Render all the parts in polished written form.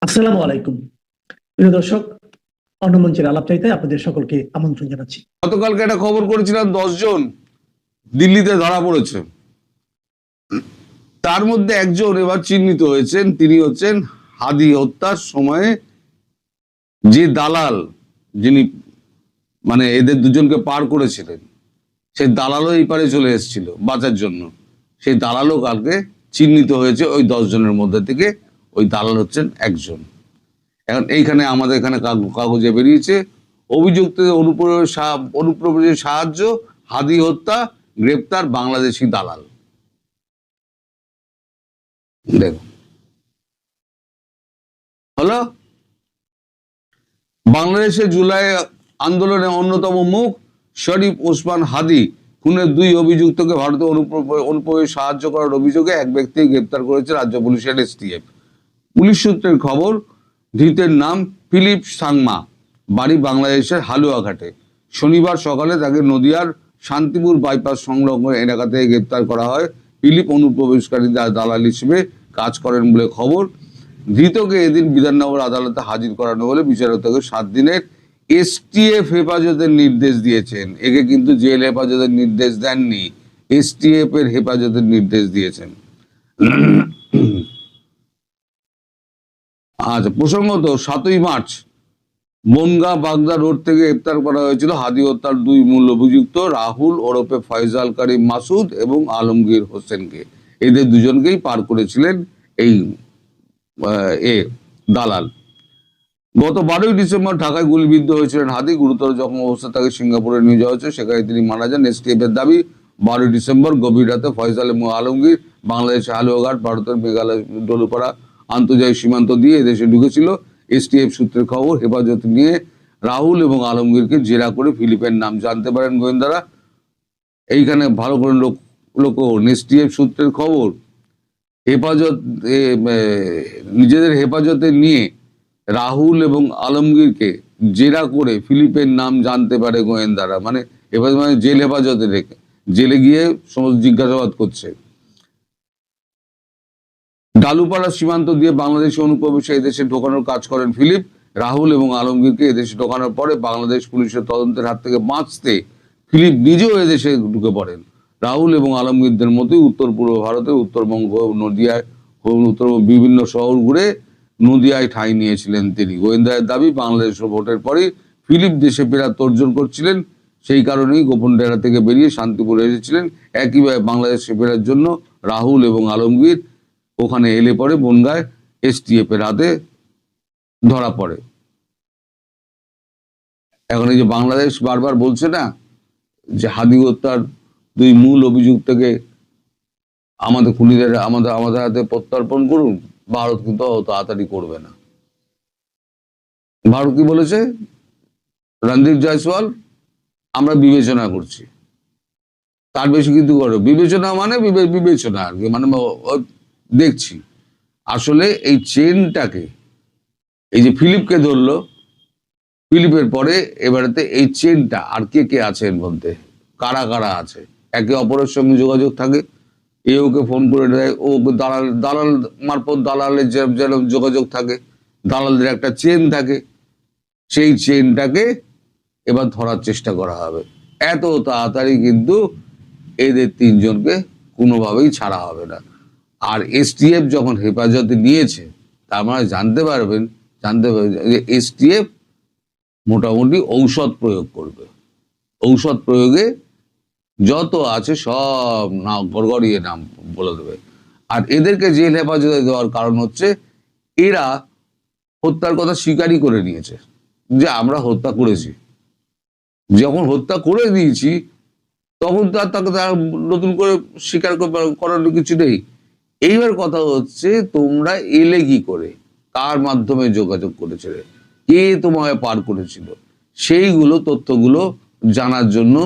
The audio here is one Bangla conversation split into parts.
আসসালামু আলাইকুম প্রিয় দর্শক, অন্নমঞ্চের আলাপ চাইতে আপনাদের সকলকে আমন্ত্রণ জানাচ্ছি। গতকালকে একটা খবর করেছিলাম 10 জন দিল্লিতে ধরা পড়েছে। তার মধ্যে একজন এবার চিহ্নিত হয়েছেন, তিনি হচ্ছেন হাদি হত্যার সময়ে যে দালাল, যিনি মানে এদের দুজনকে পার করেছিলেন, সেই দালালও এই পারে চলে এসেছিল বাঁচার জন্য। সেই দালালও কালকে চিহ্নিত হয়েছে ওই 10 জনের মধ্যে থেকে। ওই দালাল হচ্ছেন একজন। এখন এইখানে আমাদের এখানে কাগজে বেরিয়েছে অভিযুক্তদের অনুপ্রবেশের সাহায্য, হাদি হত্যা, গ্রেপ্তার বাংলাদেশি দালাল। দেখো হলো বাংলাদেশে জুলাই আন্দোলনের অন্যতম মুখ শরীফ ওসমান হাদি খুনের 2 অভিযুক্তকে ভারতে অনুপ্রবেশ সাহায্য করার অভিযোগে এক ব্যক্তি গ্রেপ্তার করেছে রাজ্য পুলিশের এসটিএফ। পুলিশ সূত্রের খবর, ধৃতের নাম ফিলিপ সাংমা, বাড়ি বাংলাদেশের হালুয়াঘাটে। শনিবার সকালে তাকে নদিয়ার শান্তিপুর বাইপাস সংলগ্ন এলাকা থেকে গ্রেপ্তার করা হয়। ফিলিপ অনুপ্রবেশকারী দালাল হিসেবে কাজ করেন বলে খবর। ধৃতকে এদিন বিধাননগর আদালতে হাজির করানো হলে বিচারক তাকে 7 দিনের এসটিএফ হেফাজতের নির্দেশ দিয়েছেন। একে কিন্তু জেল হেফাজতের নির্দেশ দেননি, এসটিএফ এর হেফাজতের নির্দেশ দিয়েছেন। আচ্ছা, প্রসঙ্গত 7ই মার্চ বনগাঁ বাগদা রোড থেকে গ্রেপ্তার করা হয়েছিল হাদি হত্যার 2 মূল অভিযুক্ত রাহুল ওরফে ফয়জাল করিম মাসুদ এবং আলমগীর হোসেনকে। এদের দুজনকেই পার করেছিলেন এই দালাল। গত 12ই ডিসেম্বর ঢাকায় গুলিবিদ্ধ হয়েছিলেন হাদি। গুরুতর জখম অবস্থায় তাকে সিঙ্গাপুরে নিয়ে যাওয়া হয়েছে, সেখানে তিনি মারা যান। এসটিএফ এর দাবি, 12ই ডিসেম্বর গভীর রাতে ফয়সাল এবং আলমগীর বাংলাদেশের হালুয়াঘাট, ভারতের মেঘালয় ডলুপাড়া আন্তর্জাতিক সীমান্ত দিয়ে এদেশে ঢুকেছিল। এসটিএফ সূত্রের খবর, হেফাজতে নিয়ে রাহুল এবং আলমগীরকে জেরা করে ফিলিপের নাম জানতে পারেন গোয়েন্দারা। এইখানে ভালো করে লোক এসটিএফ সূত্রের খবর, নিজেদের হেফাজতে নিয়ে রাহুল এবং আলমগীরকে জেরা করে ফিলিপের নাম জানতে পারে গোয়েন্দারা। মানে হেফাজত মানে জেল হেফাজতে রেখে জেলে গিয়ে সমস্ত জিজ্ঞাসাবাদ করছে। ডালুপাড়া সীমান্ত দিয়ে বাংলাদেশে অনুপ্রবেশে এদেশে ঢোকানোর কাজ করেন ফিলিপ। রাহুল এবং আলমগীরকে এদেশে ঢোকানোর পরে বাংলাদেশ পুলিশের তদন্তের হাত থেকে বাঁচতে ফিলিপ নিজেও এদেশে ঢুকে পড়েন। রাহুল এবং আলমগীরদের মতোই উত্তর পূর্ব ভারতে উত্তরবঙ্গ, নদিয়ায় বিভিন্ন শহর ঘুরে নদিয়ায় ঠাঁই নিয়েছিলেন তিনি। গোয়েন্দাদের দাবি, বাংলাদেশ ভোটের পরই ফিলিপ দেশে ফেরার তোড়জোড় করছিলেন। সেই কারণেই গোপন ডেরা থেকে বেরিয়ে শান্তিপুরে এসেছিলেন। একইভাবে বাংলাদেশে ফেরার জন্য রাহুল এবং আলমগীর ওখানে এলে পরে বনগাঁয় এসটিএফ এর হাতে ধরা পড়ে। এখন এই যে বাংলাদেশ বারবার বলছে না যে হাদি হত্যার 2 মূল অভিযুক্তকে আমাদের খুনিদের আমাদের হাতে প্রত্যর্পণ করুন, ভারত কিন্তু অত তাড়াতাড়ি করবে না। ভারত কি বলেছে? রণদীপ জয়সওয়াল, আমরা বিবেচনা করছি। তার বেশি কিন্তু করো বিবেচনা মানে বিবেচনা আর কি, মানে দেখছি। আসলে এই চেনটাকে, এই যে ফিলিপকে ধরলো, ফিলিপের পরে এবারেতে এই চেনটা আর কে কে আছে এর মধ্যে, কারা কারা আছে, একে অপরের সঙ্গে যোগাযোগ থাকে। এ ওকে ফোন করে দেয়, ও দালাল মারফত দালালের যেরকম যোগাযোগ থাকে, দালালদের একটা চেন থাকে। সেই চেনটাকে এবার ধরার চেষ্টা করা হবে। এত তাড়াতাড়ি কিন্তু এদের 3 জনকে কোনোভাবেই ছাড়া হবে না। আর এসটিএফ যখন হেফাজতে নিয়েছে, তার মানে জানতে পারবেন যে এসটিএফ মোটামুটি ঔষধ প্রয়োগ করবে। ঔষধ প্রয়োগে যত আছে সব নাম গড়গড়িয়ে নাম বলে দেবে। আর এদেরকে জেল হেফাজতে দেওয়ার কারণ হচ্ছে এরা হত্যার কথা স্বীকারই করে নিয়েছে যে আমরা হত্যা করেছি। যখন হত্যা করে দিয়েছি তখন তো আর তাকে নতুন করে স্বীকার করার কিছু নেই। এইবার কথা হচ্ছে, তোমরা এলে কি করে, কার মাধ্যমে যোগাযোগ করেছিলে, কে তোমায় পার করেছিল, সেইগুলো তথ্যগুলো জানার জন্য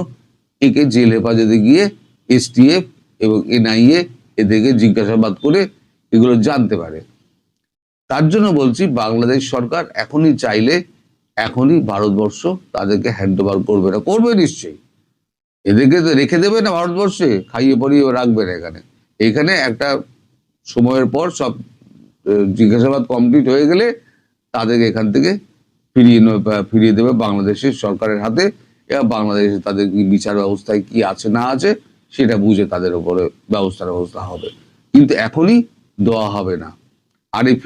একে জেল হেফাজতে গিয়ে এসটিএফ এবং এনআইএ এদেরকে জিজ্ঞাসাবাদ করে এগুলো জানতে পারে। তার জন্য বলছি, বাংলাদেশ সরকার এখনই চাইলে এখনই ভারতবর্ষ তাদেরকে হ্যান্ড ওভার করবে না, করবে নিশ্চয়ই। এদেরকে তো রেখে দেবে না ভারতবর্ষে, খাইয়ে পরিয়ে রাখবে না। এখানে একটা সময়ের পর সব জিজ্ঞাসাবাদ কমপ্লিট হয়ে গেলে তাদেরকে এখান থেকে ফিরিয়ে দেবে বাংলাদেশের সরকারের হাতে, এবং বাংলাদেশে তাদের কি বিচার ব্যবস্থায় কি আছে না আছে সেটা বুঝে তাদের উপরে ব্যবস্থা হবে, কিন্তু এখনই দেওয়া হবে না। আর এই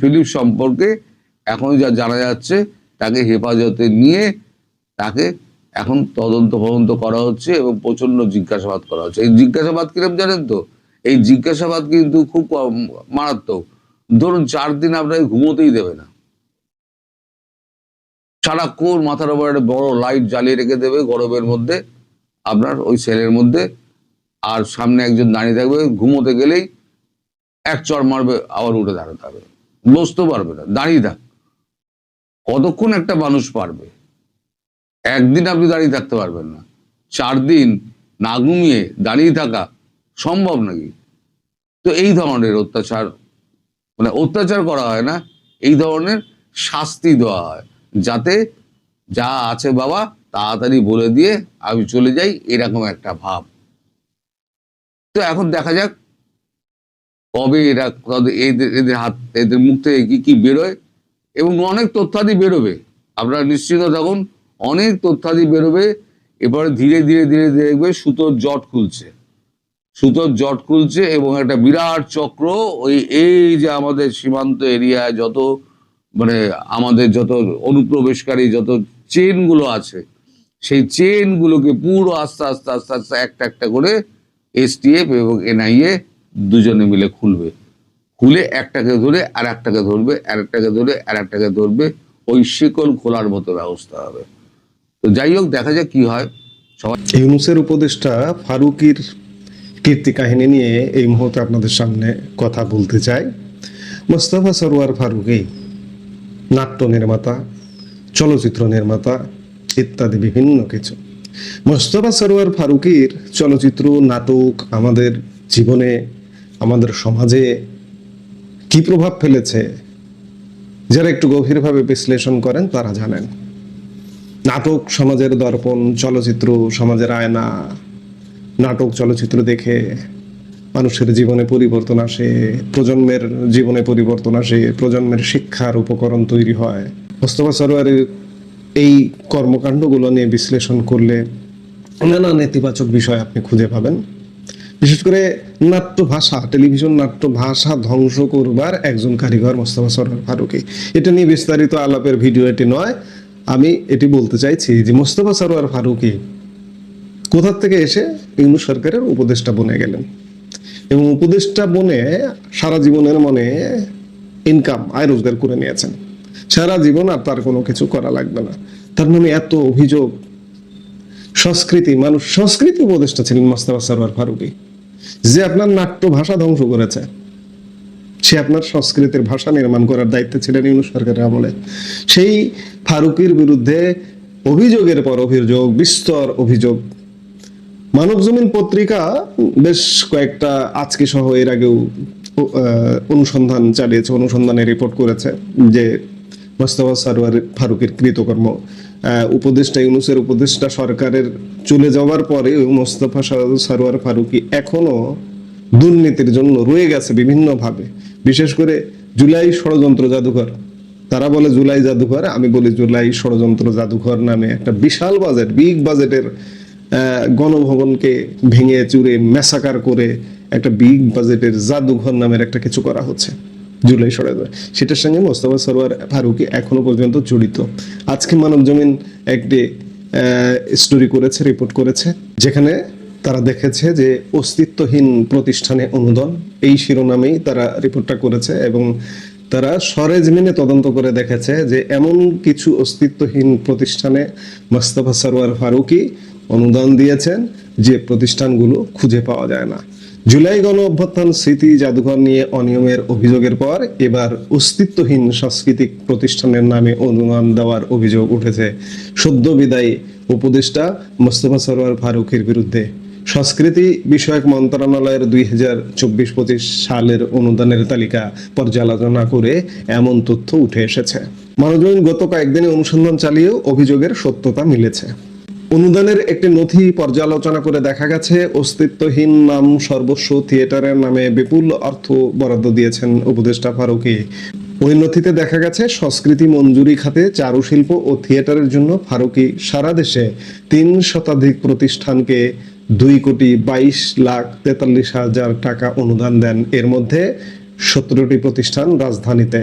ফিলিপ সম্পর্কে এখন যা জানা যাচ্ছে, তাকে হেফাজতে নিয়ে তাকে এখন তদন্ত করা হচ্ছে এবং প্রচন্ড জিজ্ঞাসাবাদ করা হচ্ছে। এই জিজ্ঞাসাবাদ কিরকম জানেন তো? এই জিজ্ঞাসাবাদ কিন্তু খুব মারাত্মক। ধরুন 4 দিন আপনাকে ঘুমোতেই দেবে না, সারাক্ষণ মাথার উপর একটা বড় লাইট জ্বালিয়ে রেখে দেবে গরমের মধ্যে আপনার ওই সেলের মধ্যে, আর সামনে একজন দাঁড়িয়ে থাকবে, ঘুমোতে গেলেই এক চড় মারবে, আবার উঠে দাঁড়াতে হবে, বসতে পারবে না, দাঁড়িয়ে থাক। কতক্ষণ একটা মানুষ পারবে? একদিন আপনি দাঁড়িয়ে থাকতে পারবেন না, 4 দিন না ঘুমিয়ে দাঁড়িয়ে থাকা সম্ভব নাকি? তো এই ধরনের অত্যাচার, মানে অত্যাচার করা হয় না, এই ধরনের শাস্তি দেওয়া হয়, যাতে যা আছে বাবা তাড়াতাড়ি বলে দিয়ে আমি চলে যাই, এরকম একটা ভাব। তো এখন দেখা যাক কবে এদের মুখ থেকে কি বেরোয়, এবং অনেক তথ্যাদি বেরোবে, আপনারা নিশ্চিত থাকুন, অনেক তথ্যাদি বেরোবে। এবারে ধীরে ধীরে দেখবে সুতোর জট খুলছে এবং একটা বিরাট চক্র, এই যে আমাদের সীমান্ত এরিয়ায় যত মানে আমাদের যত অনুপ্রবেশকারী যত চেনগুলো আছে, সেই চেনগুলোকে পুরো আস্তে আস্তে একটা করে STF এবং NIA দুজনে মিলে খুলে একটাকে ধরে আর একটাকে ধরবে, আরেকটাকে ধরবে, ওই শিকল খোলার মতো ব্যবস্থা হবে। তো যাই হোক, দেখা যাক কি হয়। ইউনূসের উপদেষ্টা ফারুকীর কীর্তি কাহিনী নিয়ে এই মুহূর্তে আপনাদের সামনে কথা বলতে চাই। মোস্তফা সরোয়ার ফারুকী নাট্য নির্মাতা, চলচ্চিত্র নির্মাতা ইত্যাদি বিভিন্ন কিছু। মোস্তফা সরোয়ার ফারুকীর চলচ্চিত্র, নাটক আমাদের জীবনে, আমাদের সমাজে কি প্রভাব ফেলেছে যারা একটু গভীরভাবে বিশ্লেষণ করেন তারা জানেন। নাটক সমাজের দর্পণ, চলচ্চিত্র সমাজের আয়না। নাটক চলচ্চিত্র দেখে মানুষের জীবনে পরিবর্তন আসে, প্রজন্মের জীবনে পরিবর্তন আসে, প্রজন্মের শিক্ষার উপকরণ তৈরি হয়। মোস্তফা সরোয়ারের এই কর্মকাণ্ডগুলো নিয়ে বিশ্লেষণ করলে নানা নেতিবাচক বিষয় আপনি খুঁজে পাবেন। বিশেষ করে নাট্য ভাষা, টেলিভিশন নাট্য ভাষা ধ্বংস করবার একজন কারিগর মোস্তফা সরোয়ার ফারুকী। এটা নিয়ে বিস্তারিত আলাপের ভিডিও এটি নয়। আমি এটি বলতে চাইছি যে মোস্তফা সরোয়ার ফারুকী কোথা থেকে এসে ইউনূস সরকারের উপদেষ্টা বনে গেলেন, এবং উপদেষ্টা বনে সারা জীবনের মনে ইনকাম, আয় রোজগার করে নিয়েছেন। সারা জীবন আর তার কোনো কিছু করা লাগবে না। তার নামে এত অভিযোগ। সংস্কৃতি উপদেষ্টা ছিলেন মোস্তফা সরোয়ার ফারুকী, যে আপনার নাট্য ভাষা ধ্বংস করেছে। সে আপনার সংস্কৃতির ভাষা নির্মাণ করার দায়িত্বে ছিলেন ইউনূস সরকারের আমলে। সেই ফারুকীর বিরুদ্ধে অভিযোগের পর অভিযোগ, বিস্তর অভিযোগ। মানবজমিন পত্রিকা বেশ কয়েকটা, আজকে সহ এর আগেও অনুসন্ধান চালিয়েছে, অনুসন্ধানে রিপোর্ট করেছে যে মোস্তফা সরোয়ার ফারুকীর কৃতকর্ম, উপদেষ্টা ইউনূসের উপদেষ্টা সরকারের চলে যাওয়ার পরে মোস্তফা সরোয়ার ফারুকী এখনো দুর্নীতির জন্য রয়ে গেছে বিভিন্নভাবে। বিশেষ করে জুলাই ষড়যন্ত্র জাদুঘর, তারা বলে জুলাই জাদুঘর, আমি বলি জুলাই ষড়যন্ত্র জাদুঘর নামে একটা বিশাল বাজেট, বিগ বাজেটের গণভবনকে ভেঙে চুরে ম্যাসাকার করে একটা বিগ বাজেটের জাদুঘর নামের একটা কিছু করা হচ্ছে জুলাই ষড়যন্ত্র। সেটার সঙ্গে মোস্তফা সরোয়ার ফারুকী এখনো পর্যন্ত জড়িত। আজকে মানবজমিন একটি স্টোরি করেছে, রিপোর্ট করেছে, যেখানে তারা দেখেছে যে অস্তিত্বহীন প্রতিষ্ঠানে অনুদান, এই শিরোনামেই তারা রিপোর্টটা করেছে। এবং তারা সরেজমিনে তদন্ত করে দেখেছে যে এমন কিছু অস্তিত্বহীন প্রতিষ্ঠানে মোস্তফা সরোয়ার ফারুকী অনুদান দিয়েছেন যে প্রতিষ্ঠানগুলো খুঁজে পাওয়া যায় না। জুলাই গণ অভ্যুত্থান স্মৃতি জাদুঘর নিয়ে অনিয়মের অভিযোগের পর এবার অস্তিত্বহীন সাংস্কৃতিক প্রতিষ্ঠানের নামে অনুদান দেওয়ার অভিযোগ উঠেছে সদ্য বিদায়ী উপদেষ্টা মোস্তফা সরোয়ার ফারুকীর বিরুদ্ধে। সংস্কৃতি বিষয়ক মন্ত্রণালয়ের 2024-25 সালের অনুদানের তালিকা পর্যালোচনা করে এমন তথ্য উঠে এসেছে। মানবজমিন গত কয়েকদিনে অনুসন্ধান চালিয়েও অভিযোগের সত্যতা মিলেছে। অনুদানের একটি নথি পর্যালোচনা করে দেখা গেছে অস্তিত্বহীন নাম সর্বস্ব থিয়েটারের নামে বিপুল অর্থ বরাদ্দ দিয়েছেন উপদেষ্টা ফারুকী। ওই নথিতে দেখা গেছে সংস্কৃতি মঞ্জুরি খাতে চারুশিল্প ও থিয়েটারের জন্য ফারুকী সারা দেশে 3 শতাধিক প্রতিষ্ঠানকে 2,22,43,000 টাকা অনুদান দেন। এর মধ্যে 17টি প্রতিষ্ঠান রাজধানীতে।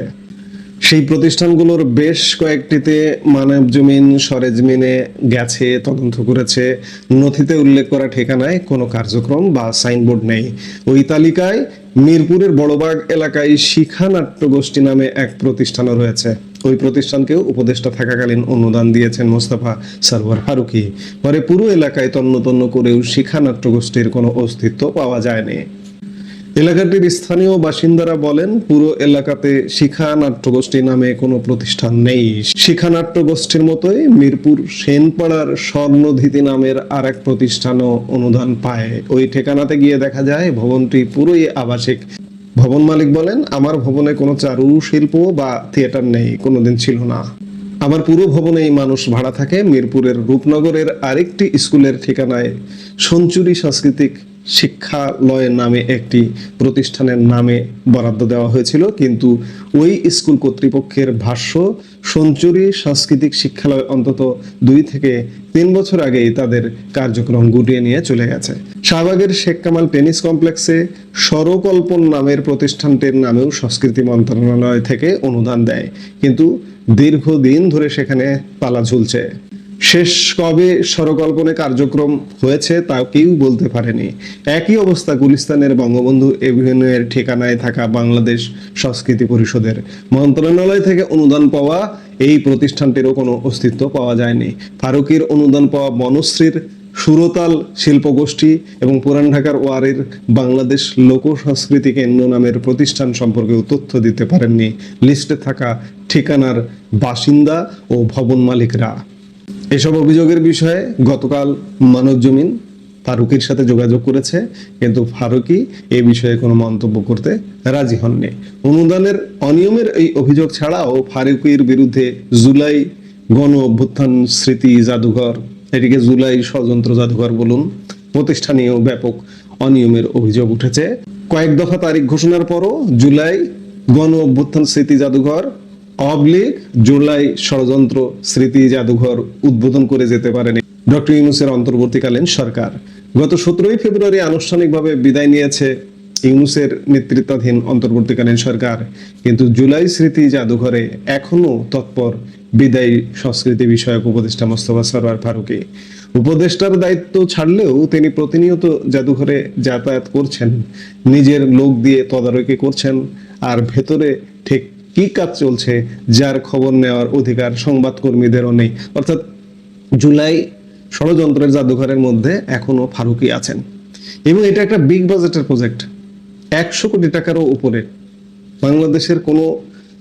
সেই প্রতিষ্ঠানগুলোর বেশ কয়েকটিতে মানবজমিন সরেজমিনে গেছে, তদন্ত করেছে। নথিতে উল্লেখ করা ঠিকানায় কোনো কার্যক্রম বা সাইনবোর্ড নেই। ওই তালিকায় মিরপুরের বড়বাগ এলাকায় শিখা নাট্য গোষ্ঠী নামে এক প্রতিষ্ঠানও রয়েছে। ওই প্রতিষ্ঠানকেও উপদেষ্টা থাকাকালীন অনুদান দিয়েছেন মোস্তফা সরওয়ার ফারুকী। পরে পুরো এলাকায় তন্ন করেও শিখা নাট্য গোষ্ঠীর কোনো অস্তিত্ব পাওয়া যায়নি। এলাকাটির স্থানীয় বাসিন্দারা বলেন, পুরো এলাকাতে শিখা নাট্যগোষ্ঠী নামে কোনো প্রতিষ্ঠান নেই। শিখা নাট্যগোষ্ঠীর মতোই মিরপুর সেনপাড়ার স্বর্ণধীতি নামের আরেক প্রতিষ্ঠানও অনুদান পায়। ওই ঠিকানাতে গিয়ে দেখা যায় ভবনটি পুরোই আবাসিক। ভবন মালিক বলেন, আমার ভবনে কোনো চারুশিল্প বা থিয়েটার নেই, কোনোদিন ছিল না। আমার পুরো ভবনেই মানুষ ভাড়া থাকে। মিরপুরের রূপনগরের আরেকটি স্কুলের ঠিকানায় সঞ্চুরি সাংস্কৃতিক শিক্ষালয় নামে একটি প্রতিষ্ঠানের নামে বরাদ্দ দেওয়া হয়েছিল, কিন্তু ওই স্কুল কর্তৃপক্ষের ভাষ্য, সঞ্চুরি সাংস্কৃতিক শিক্ষালয় অন্তত 2 থেকে 3 বছর আগেই তাদের কার্যক্রম গুটিয়ে নিয়ে চলে গেছে। শাহবাগের শেখ কামাল টেনিস কমপ্লেক্সে স্বরকল্পন নামের প্রতিষ্ঠানটির নামেও সংস্কৃতি মন্ত্রণালয় থেকে অনুদান দেয়, কিন্তু দীর্ঘদিন ধরে সেখানে তালা ঝুলছে। শেষ কবে স্বরকল্পনে কার্যক্রম হয়েছে তা কেউ বলতে পারেনি। একই অবস্থা গুলিস্তানের বঙ্গবন্ধু এভিনিউয়ের ঠিকানায় থাকা বাংলাদেশ সংস্কৃতি পরিষদের। মন্ত্রণালয় থেকে অনুদান পাওয়া এই প্রতিষ্ঠানটিরও কোনো অস্তিত্ব পাওয়া যায়নি। ফারুকীর অনুদান পাওয়া বনশ্রীর সুরতাল শিল্পগোষ্ঠী এবং পুরান ঢাকার ওয়ারির বাংলাদেশ লোক সংস্কৃতি কেন্দ্র নামের প্রতিষ্ঠান সম্পর্কেও তথ্য দিতে পারেননি লিস্টে থাকা ঠিকানার বাসিন্দা ও ভবন মালিকরা। এসব অভিযোগের বিষয়ে গতকাল মানবজমিন ফারুকীর সাথে যোগাযোগ করেছে, কিন্তু ফারুকী এ বিষয়ে কোনো মন্তব্য করতে রাজি হননি। অনুদানের অনিয়মের এই অভিযোগ ছাড়াও ফারুকীর বিরুদ্ধে জুলাই গণ অভ্যুত্থান স্মৃতি জাদুঘর, এটিকে জুলাই ষড়যন্ত্র জাদুঘর বলুন, প্রতিষ্ঠানেও ব্যাপক অনিয়মের অভিযোগ উঠেছে। কয়েক দফা তারিখ ঘোষণার পরও জুলাই গণ অভ্যুত্থান স্মৃতি জাদুঘর জুলাই ষড়যন্ত্র স্মৃতি জাদুঘর উদ্বোধন করে যেতে পারেনি ডক্টর ইউনূসের অন্তর্বর্তীকালীন সরকার। গত 17 ফেব্রুয়ারি আনুষ্ঠানিকভাবে বিদায় নিয়েছে ইউনূসের নেতৃত্বাধীন অন্তর্বর্তীকালীন সরকার, কিন্তু জুলাই স্মৃতি জাদুঘরে এখনো তৎপর বিদায়ী সংস্কৃতি বিষয়ক উপদেষ্টা মোস্তফা সরওয়ার ফারুকী। উপদেষ্টার দায়িত্ব ছাড়লেও তিনি প্রতিনিয়ত জাদুঘরে যাতায়াত করছেন, নিজের লোক দিয়ে তদারকি করছেন, আর ভেতরে ঠিক কি কাজ চলছে যার খবর নেওয়ার অধিকার সংবাদকর্মীদেরও নেই। অর্থাৎ জুলাই ষড়যন্ত্রের জাদুঘরের মধ্যে এখনো ফারুকী আছেন, এবং এটা একটা বিগ বাজেটের প্রজেক্ট, 100 কোটি টাকারও উপরে। বাংলাদেশের কোনো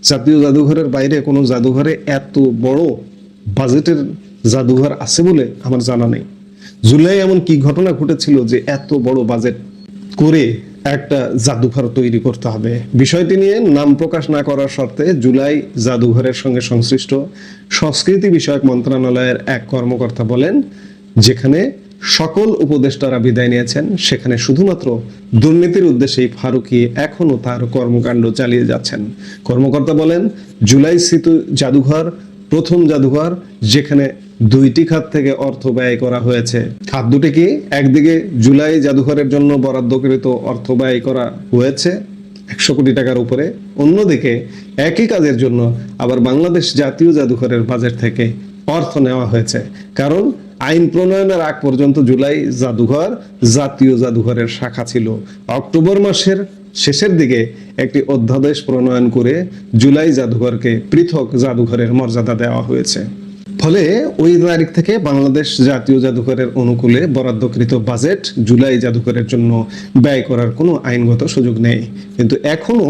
জাতীয় জাদুঘরের বাইরে কোনো জাদুঘরে এত বড় বাজেটের জাদুঘর আছে বলে আমার জানা নেই। জুলাই এমন কি ঘটনা ঘটেছিল যে এত বড় বাজেট করে একটা জাদুঘর তৈরি করতে হবে? বিষয়টি নিয়ে নাম প্রকাশ না করার শর্তে জুলাই জাদুঘরের সঙ্গে সংশ্লিষ্ট সংস্কৃতি বিষয়ক মন্ত্রণালয়ের এক কর্মকর্তা বলেন, যেখানে সকল উপদেষ্টারা বিদায় নিয়েছেন সেখানে শুধুমাত্র দুর্নীতির উদ্দেশ্যেই ফারুকী এখনো তার কর্মকাণ্ড চালিয়ে যাচ্ছেন। কর্মকর্তা বলেন, জুলাই স্মৃতি জাদুঘর প্রথম জাদুঘর যেখানে 2টি খাত থেকে অর্থ ব্যয় করা হয়েছে। খাত দুটি কি? একদিকে জুলাই জাদুঘরের জন্য বরাদ্দকৃত অর্থ ব্যয় করা হয়েছে 100 কোটি টাকার উপরে, অন্যদিকে একই কাজের জন্য আবার বাংলাদেশ জাতীয় জাদুঘরের বাজেট থেকে অর্থ নেওয়া হয়েছে। কারণ আইন প্রণয়নের আগ পর্যন্ত জুলাই জাদুঘর জাতীয় জাদুঘরের শাখা ছিল। অক্টোবর মাসের শেষের দিকে একটি অধ্যাদেশ প্রণয়ন করে জুলাই জাদুঘরকে পৃথক জাদুঘরের মর্যাদা দেওয়া হয়েছে। ফলে ওই তারিখ থেকে বাংলাদেশ জাতীয় জাদুঘরের অনুকূলে বরাদ্দকৃত বাজেট জুলাই জাদুঘরের জন্য ব্যয় করার কোনো আইনগত সুযোগ নেই। কিন্তু এখনো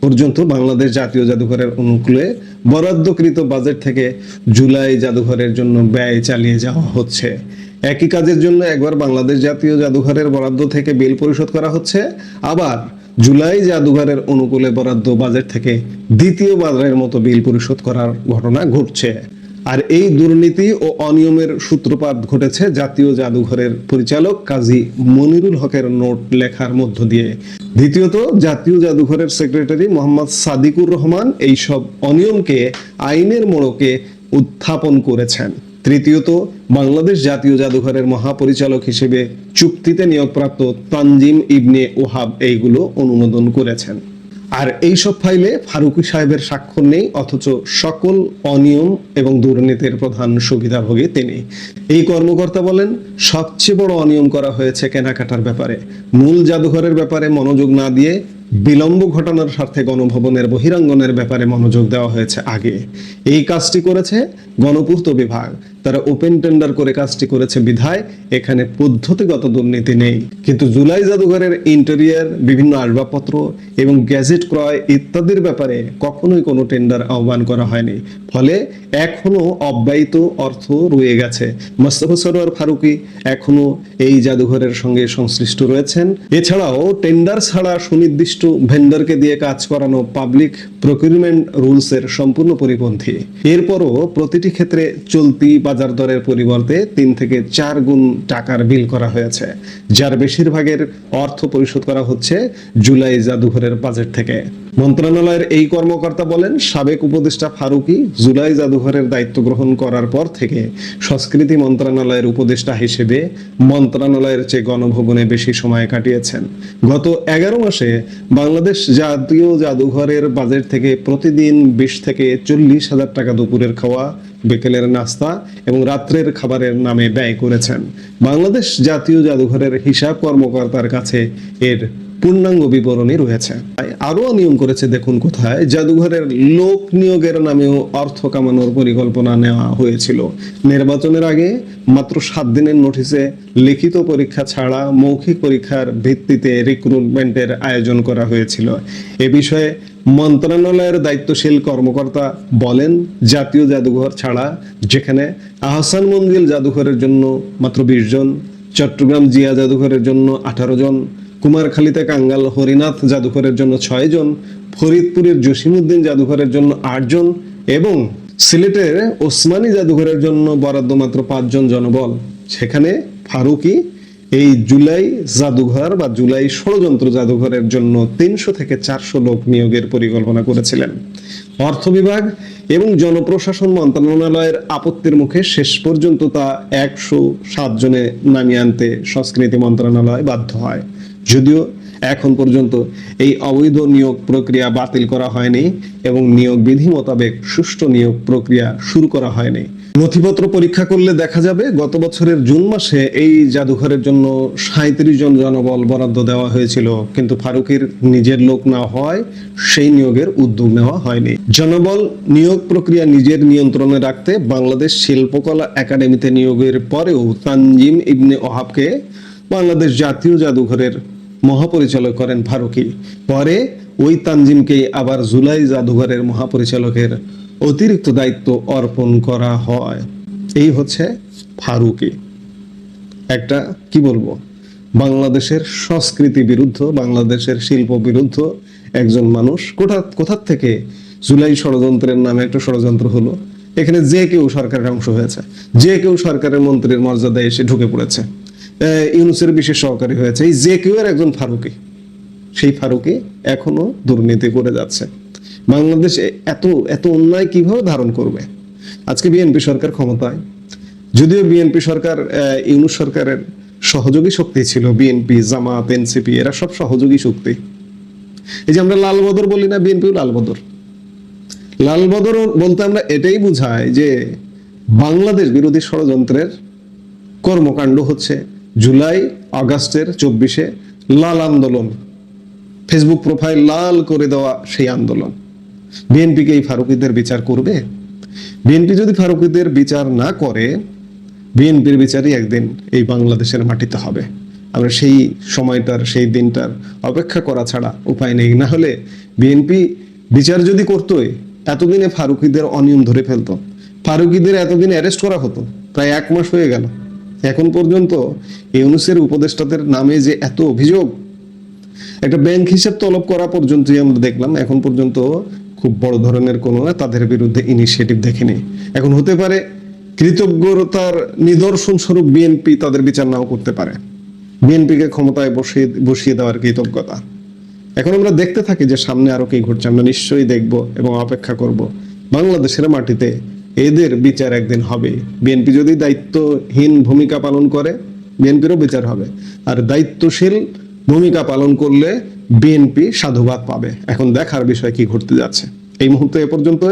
পর্যন্ত বাংলাদেশ জাতীয় জাদুঘরের অনুকূলে বরাদ্দকৃত বাজেট থেকে জুলাই জাদুঘরের জন্য ব্যয় চালিয়ে যাওয়া হচ্ছে। একই কাজের জন্য একবার বাংলাদেশ জাতীয় জাদুঘরের বরাদ্দ থেকে বিল পরিশোধ করা হচ্ছে, আবার জুলাই জাদুঘরের অনুকূলে বরাদ্দ বাজেট থেকে দ্বিতীয়বারের মতো বিল পরিশোধ করার ঘটনা ঘটছে। আর এই দুর্নীতি ও অনিয়মের সূত্রপাত ঘটেছে জাতীয় জাদুঘরের পরিচালক কাজী মনিরুল হকের নোট লেখার মধ্য দিয়ে। দ্বিতীয়ত, জাতীয় জাদুঘরের সেক্রেটারি মোহাম্মদ সাদিকুর রহমান এইসব অনিয়মকে আইনের মোড়কে উত্থাপন করেছেন। তৃতীয়ত, বাংলাদেশ জাতীয় জাদুঘরের মহাপরিচালক হিসেবে চুক্তিতে নিয়োগপ্রাপ্ত তানজিম ইবনে ওহাব এইগুলো অনুমোদন করেছেন। আর এইসব ফাইলে ফারুকী সাহেবের স্বাক্ষর নেই, অথচ সকল অনিয়ম এবং দুর্নীতির প্রধান সুবিধাভোগী তিনি। এই কর্মকর্তা বলেন, সবচেয়ে বড় অনিয়ম করা হয়েছে কেনাকাটার ব্যাপারে। মূল জাদুঘরের ব্যাপারে মনোযোগ না দিয়ে বিলম্ব ঘটানোর স্বার্থে গণভবনের বহিরাঙ্গনের ব্যাপারে মনোযোগ দেওয়া হয়েছে আগে। এই কাজটি করেছে গণপূর্ত বিভাগ। তারা ওপেন টেন্ডার করে কাজটি করেছে বিধায় এখানে পদ্ধতিগত দুর্নীতি নেই। কিন্তু জুলাই জাদুঘরের ইন্টেরিয়ার, বিভিন্ন আসবাবপত্র এবং গ্যাজেট ক্রয় ইত্যাদির ব্যাপারে কখনোই কোনো টেন্ডার আহ্বান করা হয়নি। ফলে এখনো অব্যয়িত অর্থ রয়ে গেছে। মোস্তফা সরোয়ার ফারুকী এখনো এই জাদুঘরের সঙ্গে সংশ্লিষ্ট রয়েছেন। এছাড়াও টেন্ডার ছাড়া সুনির্দিষ্ট ভেন্ডরকে দিয়ে কাজ করানো পাবলিক প্রকিউরমেন্ট রুলসের সম্পূর্ণ পরিপন্থী। এরপরও প্রতিটি ক্ষেত্রে চলতি বাজার দরের পরিবর্তে 3 থেকে 4 গুণ টাকার বিল করা হয়েছে, যার বেশিরভাগের অর্থ পরিশোধ করা হচ্ছে জুলাই জাদুঘরের বাজেট থেকে। মন্ত্রণালয়ের এই কর্মকর্তা বলেন, সাবেক উপদেষ্টা ফারুকী জুলাই জাদুঘরের দায়িত্ব গ্রহণ করার পর থেকে সংস্কৃতি মন্ত্রণালয়ের উপদেষ্টা হিসেবে মন্ত্রণালয়ের চেয়ে গণভবনে বেশি সময় কাটিয়েছেন। গত 11 মাসে বাংলাদেশ জাতীয় জাদুঘরের বাজেট থেকে প্রতিদিন 20 থেকে 40 হাজার টাকা দুপুরের খাওয়া, বিকেলের নাস্তা এবং রাত্রের খাবারের নামে ব্যয় করেছেন। বাংলাদেশ জাতীয় জাদুঘরের হিসাব কর্মকর্তার কাছে এর পূর্ণাঙ্গ বিবরণী রয়েছে। আরো অনিয়ম করেছে দেখুন কোথায়। জাদুঘরের লোক নিয়োগের নামেও অর্থ কামানোর পরিকল্পনা নেওয়া হয়েছিল। নির্বাচনের আগে মাত্র 7 দিনের নোটিশে লিখিত পরীক্ষা ছাড়া মৌখিক পরীক্ষার ভিত্তিতে রিক্রুটমেন্টের আয়োজন করা হয়েছিল। এ বিষয়ে মন্ত্রণালয়ের দায়িত্বশীল কর্মকর্তা বলেন, জাতীয় জাদুঘর ছাড়া যেখানে আহসান মঞ্জিল জাদুঘরের জন্য মাত্র 20 জন, চট্টগ্রাম জিয়া জাদুঘরের জন্য 18 জন, কুমারখালীতে কাঙ্গাল হরিনাথ জাদুঘরের জন্য 6 জন, ফরিদপুরের জসিমউদ্দিন জাদুঘরের জন্য 8 জন এবং সিলেটের ওসমানী জাদুঘরের জন্য বরাদ্দ মাত্র 5 জন জনবল, সেখানে ফারুকী এই জুলাই জাদুঘর বা জুলাই ষড়যন্ত্র জাদুঘরের জন্য 300 থেকে 400 লোক নিয়োগের পরিকল্পনা করেছিলেন। অর্থ বিভাগ এবং জনপ্রশাসন মন্ত্রণালয়ের আপত্তির মুখে শেষ পর্যন্ত তা 107 জনে নামিয়ে আনতে সংস্কৃতি মন্ত্রণালয় বাধ্য হয়। যদিও এখন পর্যন্ত এই অবৈধ নিয়োগ প্রক্রিয়া বাতিল করা হয়নি এবং নিয়োগ বিধি মোতাবেক সুষ্ঠু নিয়োগ প্রক্রিয়া শুরু করা হয়নি। নথিপত্র পরীক্ষা করলে দেখা যাবে গত বছরের জুন মাসে এই জাদুঘরের জন্য 37 জন জনবল বরাদ্দ দেওয়া হয়েছিল, কিন্তু ফারুকীর নিজের লোক না হয় সেই নিয়োগের উদ্যোগ নেওয়া হয়নি। জনবল নিয়োগ প্রক্রিয়া নিজের নিয়ন্ত্রণে রাখতে বাংলাদেশ শিল্পকলা একাডেমিতে নিয়োগের পরেও তানজিম ইবনে ওহাবকে বাংলাদেশ জাতীয় জাদুঘরের মহাপরিচালক করেন ফারুকী। পরে ওই তানজিমকে আবার জুলাই জাদুঘরের মহাপরিচালকের অতিরিক্ত দায়িত্ব অর্পণ করা হয়। এই হচ্ছে ফারুকী। একটা কি বলবো, বাংলাদেশের সংস্কৃতি বিরুদ্ধ, বাংলাদেশের শিল্প বিরুদ্ধ একজন মানুষ। কোথা থেকে জুলাই ষড়যন্ত্রের নামে একটা ষড়যন্ত্র হলো। এখানে যে কেউ সরকারের অংশ হয়েছে, যে কেউ সরকারের মন্ত্রীর মর্যাদায় এসে ঢুকে পড়েছে, ইউনূসের বিশেষ সহকারী হয়েছে, এই যে কেউ এর একজন ফারুকী। সেই ফারুকী এখনো দুর্নীতি করে যাচ্ছে। বাংলাদেশ এত অন্যায় কিভাবে ধারণ করবে? আজকে বিএনপি সরকার ক্ষমতায়, যদিও বিএনপি সরকার ইউনূস সরকারের সহযোগী শক্তি ছিল। বিএনপি, জামাত, এনসিপি এরা সব সহযোগী শক্তি। এই যে আমরা লাল বদর বলি না, বিএনপিও লাল বদর। লাল বদর বলতে আমরা এটাই বুঝাই যে বাংলাদেশ বিরোধী ষড়যন্ত্রের কর্মকাণ্ড হচ্ছে জুলাই আগস্টের 24-এ লাল আন্দোলন, ফেসবুক প্রোফাইল লাল করে দেওয়া সেই আন্দোলন। বিএনপিকে এই ফারুকীদের বিচার করবে? বিএনপি যদি ফারুকীদের বিচার না করে, বিএনপির বিচারই একদিন এই বাংলাদেশের মাটিতে হবে। আমরা সেই সময়টার, সেই দিনটার অপেক্ষা করা ছাড়া উপায় নেই। না হলে বিএনপি বিচার যদি করতোই, এতদিনে ফারুকীদের অনিয়ম ধরে ফেলতো, ফারুকীদের এতদিনে অ্যারেস্ট করা হতো। প্রায় 1 মাস হয়ে গেল, এখন পর্যন্ত ইউনূসের উপদেষ্টাদের নামে যে এত অভিযোগ, একটা ব্যাংক হিসাব তলব করা পর্যন্তই আমরা দেখলাম। এখন পর্যন্ত খুব বড় ধরনের কোনো তাদের বিরুদ্ধে ইনিশিয়েটিভ দেখিনি। এখন হতে পারে কৃতজ্ঞতার নিদর্শন স্বরূপ বিএনপি তাদের বিচার নাও করতে পারে, বিএনপিকে ক্ষমতায় বসিয়ে দেওয়ার কৃতজ্ঞতা। এখন আমরা দেখতে থাকি যে সামনে আরো কি ঘটছে, আমরা নিশ্চয়ই দেখব এবং অপেক্ষা করব। বাংলাদেশের মাটিতে এদের বিচার একদিন হবে। বিএনপি যদি দায়িত্বহীন ভূমিকা পালন করে, বিএনপিরও বিচার হবে। আর দায়িত্বশীল ভূমিকা পালন করলে বিএনপি সাধুবাদ পাবে। এখন দেখার বিষয় কি ঘটতে যাচ্ছে। এই মুহূর্তে এ পর্যন্ত।